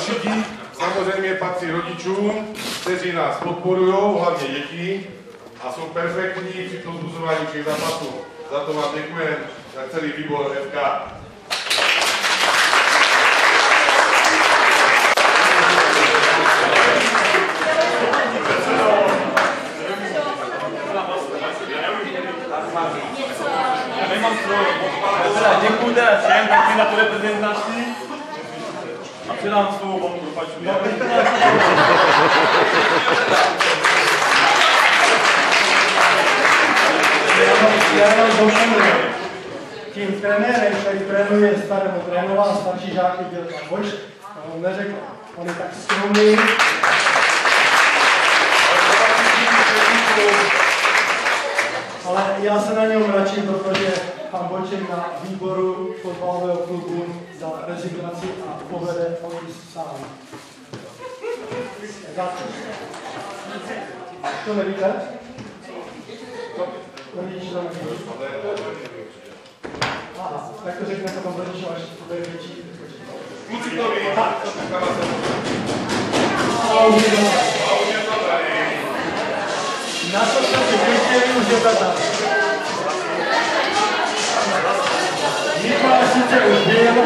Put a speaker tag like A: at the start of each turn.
A: Další dík samozřejmě patří rodičům, kteří nás podporují, hlavně děti, a jsou perfektní při pozbuzování všech zápasů. Za to vám děkujeme, za celý výbor FK.
B: Děkuji teda všem, taky za tu reprezentaci a předám svou bombu, pačku.
C: Já vám doplňuji. Tím trenérem, který trénuje trénoval starší žáky, byl tam Bož, on neřekl, on je tak skromný. Ale já se na něm mračím, protože pan Boček na výboru fotbalového klubu za rezignaci a povede on sám. To nevíte? Nevíš, že to nevíš? Aha, tak to řekne potom rodičům, až to bude větší.
A: Kluci to ví.
C: Na to jsem si chtěli už dotadat. Nikola sice už byl,